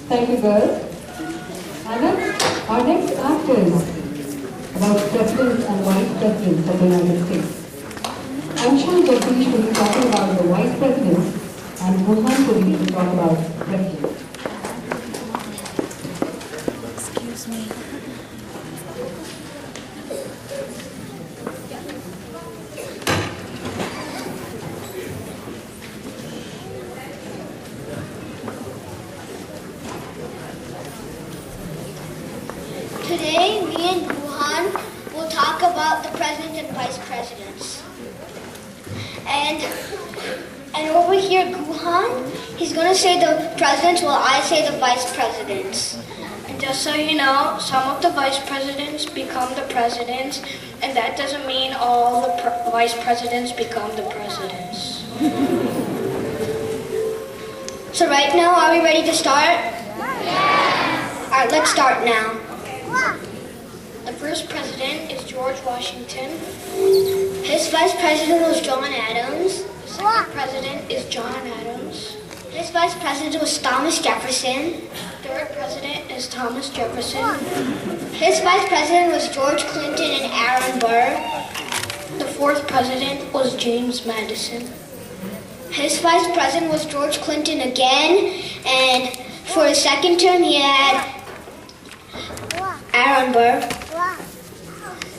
Thank you, girls. Our next act is about presidents and vice presidents of the United States. ANSHUL Jagdish will be talking about the vice presidents and GUHAN will talk about presidents. Excuse me. Today, me and GUHAN will talk about the presidents and vice presidents. And over here, GUHAN, he's going to say the presidents while I say the vice presidents. And just so you know, some of the vice presidents become the presidents, and that doesn't mean all the vice presidents become the presidents. So right now, are we ready to start? Yes! All right, let's start now. The first president is George Washington. His vice president was John Adams. The second president is John Adams. His vice president was Thomas Jefferson. Third president is Thomas Jefferson. His vice president was George Clinton and Aaron Burr. The fourth president was James Madison. His vice president was George Clinton again, and for his second term he had Aaron Burr.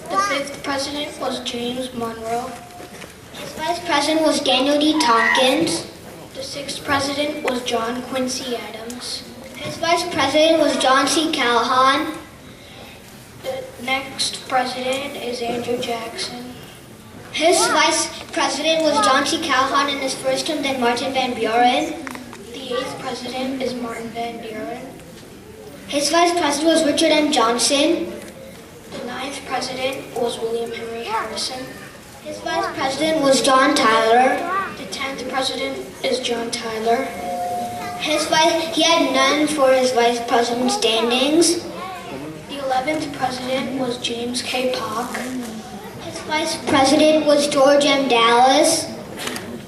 The fifth president was James Monroe. His vice president was Daniel D. Tompkins. The sixth president was John Quincy Adams. His vice president was John C. Calhoun. The next president is Andrew Jackson. His vice president was John C. Calhoun in his first term, then Martin Van Buren. The eighth president is Martin Van Buren. His vice president was Richard M. Johnson. The ninth president was William Henry Harrison. His vice president was John Tyler. The 10th president is John Tyler. He had none for his vice president standings. The 11th president was James K. Polk. His vice president was George M. Dallas.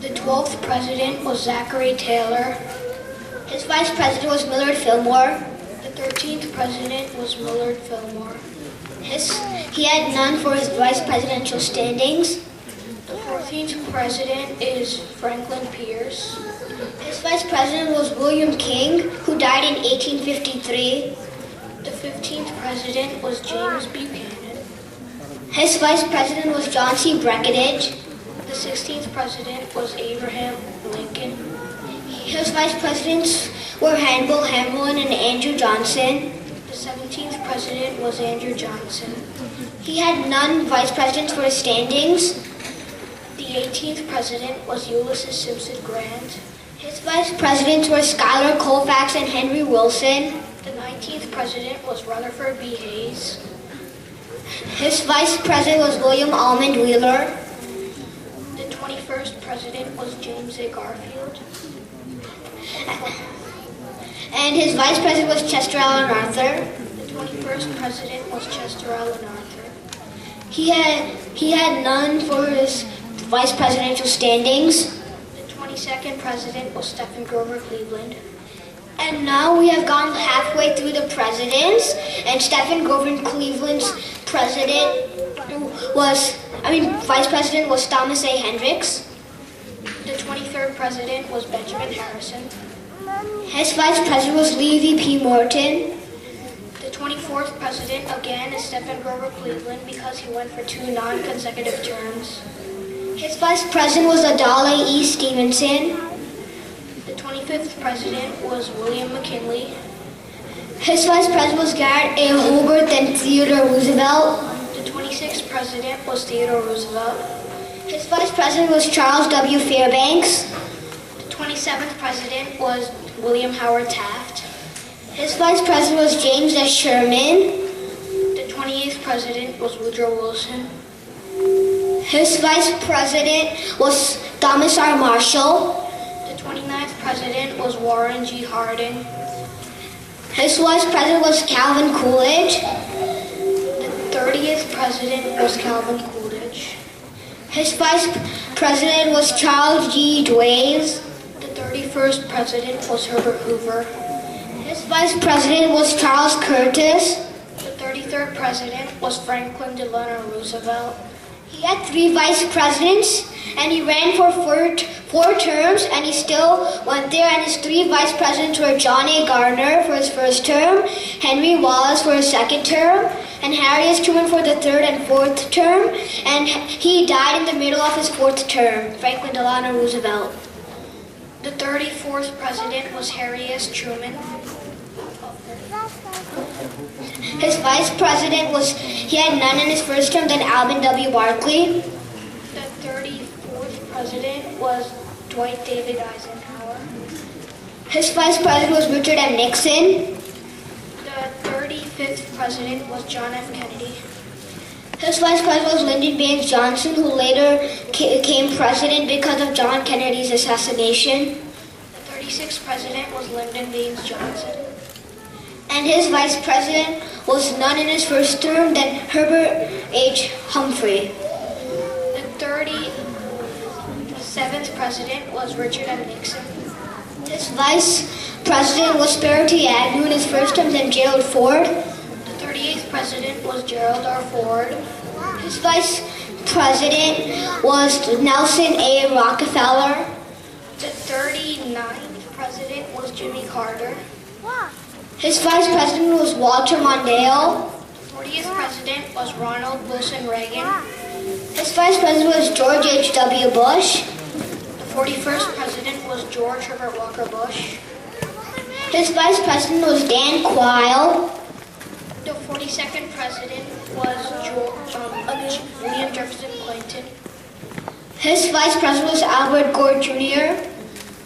The 12th president was Zachary Taylor. His vice president was Millard Fillmore. The 13th president was Millard Fillmore. He had none for his vice presidential standings. The 14th president is Franklin Pierce. His vice president was William King, who died in 1853. The 15th president was James Buchanan. His vice president was John C. Breckinridge. The 16th president was Abraham Lincoln. His vice presidents were Hannibal Hamlin and Andrew Johnson. The 17th president was Andrew Johnson. He had none vice presidents for his standings. The 18th president was Ulysses Simpson Grant. His vice presidents were Schuyler Colfax and Henry Wilson. The 19th president was Rutherford B. Hayes. His vice president was William Almond Wheeler. The 21st president was James A. Garfield. And his vice president was Chester Alan Arthur. The 21st president was Chester Alan Arthur. He had none for his vice presidential standings. The 22nd president was Stephen Grover Cleveland. And now we have gone halfway through the presidents, and Stephen Grover Cleveland's vice president was Thomas A. Hendricks. The 23rd president was Benjamin Harrison. His vice president was Levi P. Morton. The 24th president again is Stephen Grover Cleveland because he went for 2 non-consecutive terms. His vice president was Adlai E. Stevenson. The 25th president was William McKinley. His vice president was Garrett A. Hobart and Theodore Roosevelt. The 26th president was Theodore Roosevelt. His vice president was Charles W. Fairbanks. The 27th president was William Howard Taft. His vice president was James S. Sherman. The 28th president was Woodrow Wilson. His vice president was Thomas R. Marshall. The 29th president was Warren G. Harding. His vice president was Calvin Coolidge. The 30th president was Calvin Coolidge. His vice president was Charles G. Dwayne. The 31st president was Herbert Hoover. His vice president was Charles Curtis. The 33rd president was Franklin Delano Roosevelt. He had 3 vice presidents, and he ran for four terms, and he still went there. And his 3 vice presidents were John A. Gardner for his first term, Henry Wallace for his second term, and Harry S. Truman for the 3rd and 4th term. And he died in the middle of his 4th term, Franklin Delano Roosevelt. The 34th president was Harry S. Truman. His vice president he had none in his first term, then Alvin W. Barkley. The 34th president was Dwight David Eisenhower. His vice president was Richard M. Nixon. The 35th president was John F. Kennedy. His vice president was Lyndon Baines Johnson, who later became president because of John Kennedy's assassination. The 36th president was Lyndon Baines Johnson. And his vice president was none in his first term, then Herbert H. Humphrey. The 37th president was Richard M. Nixon. His vice president was Spiro T. Agnew in his first term, then Gerald Ford. The 38th president was Gerald R. Ford. His vice president was Nelson A. Rockefeller. The 39th president was Jimmy Carter. His vice president was Walter Mondale. The 40th president was Ronald Wilson Reagan. His vice president was George H.W. Bush. The 41st president was George Herbert Walker Bush. His vice president was Dan Quayle. The 42nd president was William Jefferson Clinton. His vice president was Albert Gore Jr.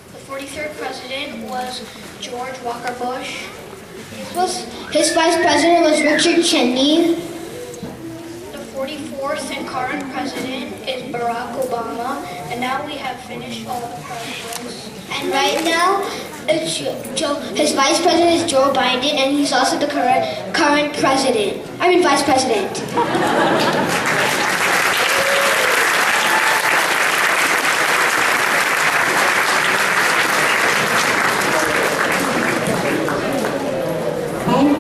The 43rd president was George Walker Bush. His vice president was Richard Cheney. The 44th and current president is Barack Obama. And now we have finished all the presidents. And right now, his vice president is Joe Biden, and he's also the current vice president.